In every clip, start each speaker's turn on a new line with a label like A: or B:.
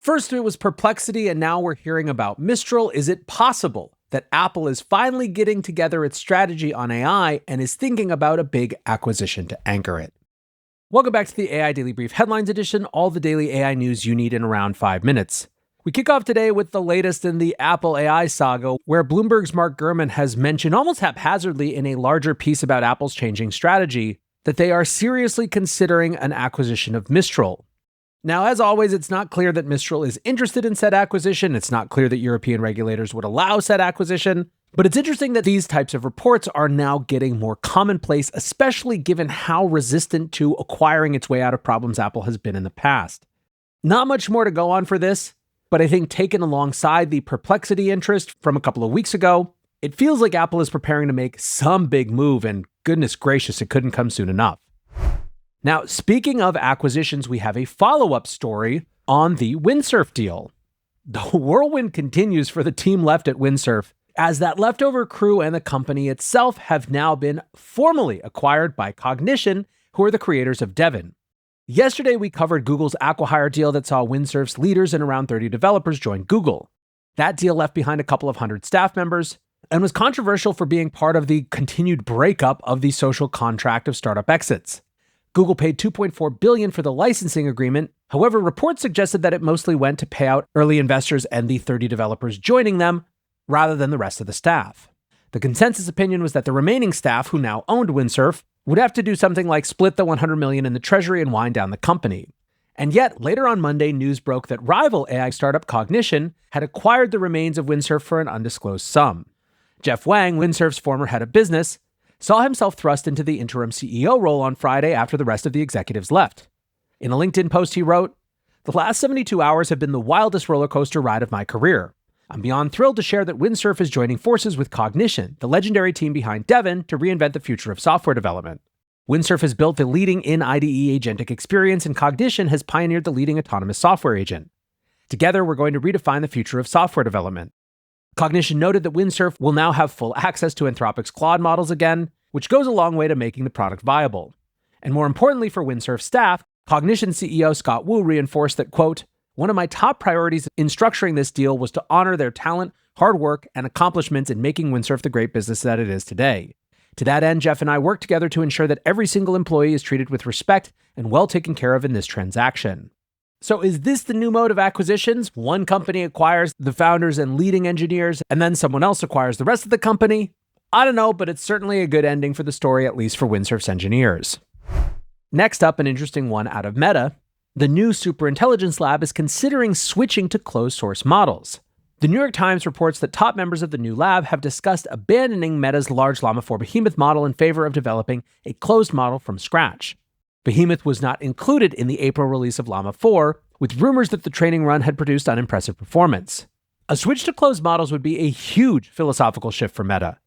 A: First, it was Perplexity, and now we're hearing about Mistral. Is it possible that Apple is finally getting together its strategy on AI and is thinking about a big acquisition to anchor it? Welcome back to the AI Daily Brief Headlines Edition, all the daily AI news you need in around 5 minutes. We kick off today with the latest in the Apple AI saga, where Bloomberg's Mark Gurman has mentioned almost haphazardly in a larger piece about Apple's changing strategy that they are seriously considering an acquisition of Mistral. Now, as always, it's not clear that Mistral is interested in said acquisition. It's not clear that European regulators would allow said acquisition. But it's interesting that these types of reports are now getting more commonplace, especially given how resistant to acquiring its way out of problems Apple has been in the past. Not much more to go on for this, but I think taken alongside the Perplexity interest from a couple of weeks ago, it feels like Apple is preparing to make some big move, and goodness gracious, it couldn't come soon enough. Now, speaking of acquisitions, we have a follow-up story on the Windsurf deal. The whirlwind continues for the team left at Windsurf, as that leftover crew and the company itself have now been formally acquired by Cognition, who are the creators of Devon. Yesterday, we covered Google's acquihire deal that saw Windsurf's leaders and around 30 developers join Google. That deal left behind a couple of hundred staff members and was controversial for being part of the continued breakup of the social contract of startup exits. Google paid $2.4 billion for the licensing agreement. However, reports suggested that it mostly went to pay out early investors and the 30 developers joining them, rather than the rest of the staff. The consensus opinion was that the remaining staff, who now owned Windsurf, would have to do something like split the $100 million in the treasury and wind down the company. And yet, later on Monday, news broke that rival AI startup Cognition had acquired the remains of Windsurf for an undisclosed sum. Jeff Wang, Windsurf's former head of business, saw himself thrust into the interim CEO role on Friday after the rest of the executives left. In a LinkedIn post, he wrote, "The last 72 hours have been the wildest roller coaster ride of my career. I'm beyond thrilled to share that Windsurf is joining forces with Cognition, the legendary team behind Devon, to reinvent the future of software development. Windsurf has built the leading in-IDE agentic experience, and Cognition has pioneered the leading autonomous software agent. Together, we're going to redefine the future of software development." Cognition noted that Windsurf will now have full access to Anthropic's Claude models again, which goes a long way to making the product viable. And more importantly for Windsurf staff, Cognition CEO Scott Wu reinforced that, quote, "One of my top priorities in structuring this deal was to honor their talent, hard work, and accomplishments in making Windsurf the great business that it is today. To that end, Jeff and I work together to ensure that every single employee is treated with respect and well taken care of in this transaction." So is this the new mode of acquisitions? One company acquires the founders and leading engineers, and then someone else acquires the rest of the company? I don't know, but it's certainly a good ending for the story, at least for Windsurf's engineers. Next up, an interesting one out of Meta. The new Superintelligence Lab is considering switching to closed-source models. The New York Times reports that top members of the new lab have discussed abandoning Meta's large Llama 4 Behemoth model in favor of developing a closed model from scratch. Behemoth was not included in the April release of Llama 4, with rumors that the training run had produced unimpressive performance. A switch to closed models would be a huge philosophical shift for Meta.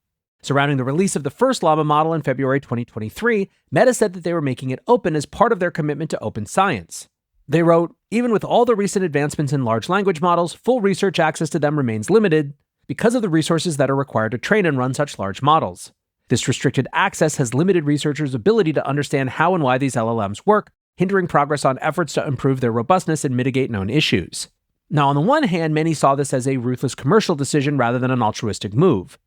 A: Surrounding the release of the first Llama model in February 2023, Meta said that they were making it open as part of their commitment to open science. They wrote, "Even with all the recent advancements in large language models, full research access to them remains limited because of the resources that are required to train and run such large models. This restricted access has limited researchers' ability to understand how and why these LLMs work, hindering progress on efforts to improve their robustness and mitigate known issues." Now, on the one hand, many saw this as a ruthless commercial decision rather than an altruistic move.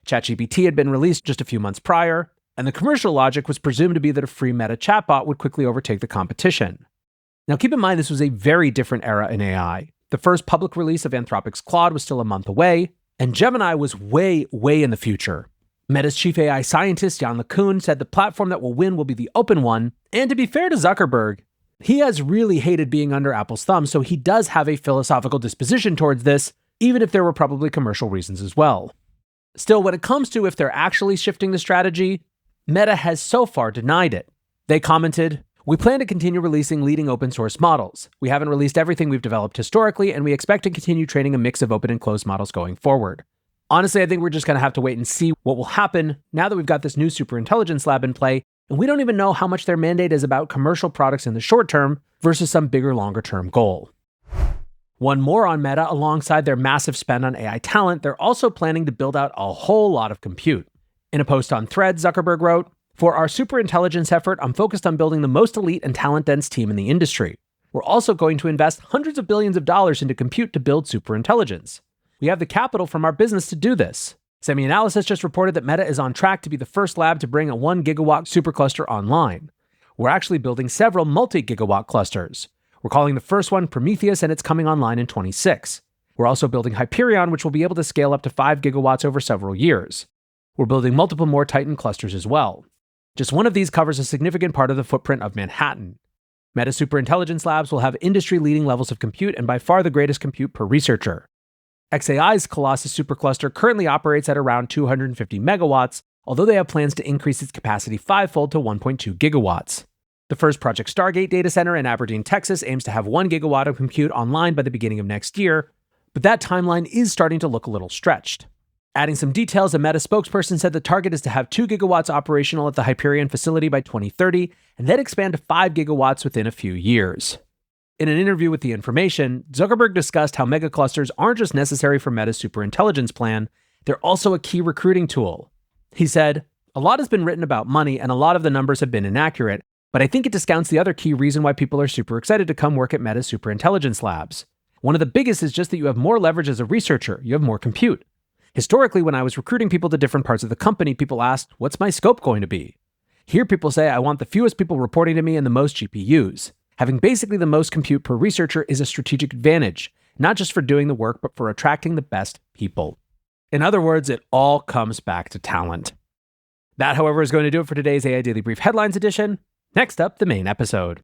A: ChatGPT had been released just a few months prior, and the commercial logic was presumed to be that a free Meta chatbot would quickly overtake the competition. Now, keep in mind, this was a very different era in AI. The first public release of Anthropic's Claude was still a month away, and Gemini was way, way in the future. Meta's chief AI scientist, Jan LeCun, said the platform that will win will be the open one, and to be fair to Zuckerberg, he has really hated being under Apple's thumb, so he does have a philosophical disposition towards this, even if there were probably commercial reasons as well. Still, when it comes to if they're actually shifting the strategy, Meta has so far denied it. They commented, "We plan to continue releasing leading open source models. We haven't released everything we've developed historically, and we expect to continue training a mix of open and closed models going forward." Honestly, I think we're just going to have to wait and see what will happen now that we've got this new Superintelligence Lab in play, and we don't even know how much their mandate is about commercial products in the short term versus some bigger, longer term goal. One more on Meta, alongside their massive spend on AI talent, they're also planning to build out a whole lot of compute. In a post on Threads, Zuckerberg wrote, "For our superintelligence effort, I'm focused on building the most elite and talent-dense team in the industry. We're also going to invest hundreds of billions of dollars into compute to build superintelligence. We have the capital from our business to do this. SemiAnalysis just reported that Meta is on track to be the first lab to bring a 1 gigawatt supercluster online. We're actually building several multi-gigawatt clusters. We're calling the first one Prometheus, and it's coming online in 2026. We're also building Hyperion, which will be able to scale up to 5 gigawatts over several years. We're building multiple more Titan clusters as well. Just one of these covers a significant part of the footprint of Manhattan. Meta Superintelligence Labs will have industry-leading levels of compute and by far the greatest compute per researcher. XAI's Colossus supercluster currently operates at around 250 megawatts, although they have plans to increase its capacity fivefold to 1.2 gigawatts. The first Project Stargate data center in Aberdeen, Texas aims to have 1 gigawatt of compute online by the beginning of next year, but that timeline is starting to look a little stretched. Adding some details, a Meta spokesperson said the target is to have 2 gigawatts operational at the Hyperion facility by 2030, and then expand to 5 gigawatts within a few years. In an interview with The Information, Zuckerberg discussed how megaclusters aren't just necessary for Meta's superintelligence plan, they're also a key recruiting tool. He said, "A lot has been written about money, and a lot of the numbers have been inaccurate, but I think it discounts the other key reason why people are super excited to come work at Meta's Superintelligence Labs. One of the biggest is just that you have more leverage as a researcher, you have more compute. Historically, when I was recruiting people to different parts of the company, people asked, what's my scope going to be? Here people say, I want the fewest people reporting to me and the most GPUs. Having basically the most compute per researcher is a strategic advantage, not just for doing the work, but for attracting the best people." In other words, it all comes back to talent. That, however, is going to do it for today's AI Daily Brief Headlines edition. Next up, the main episode.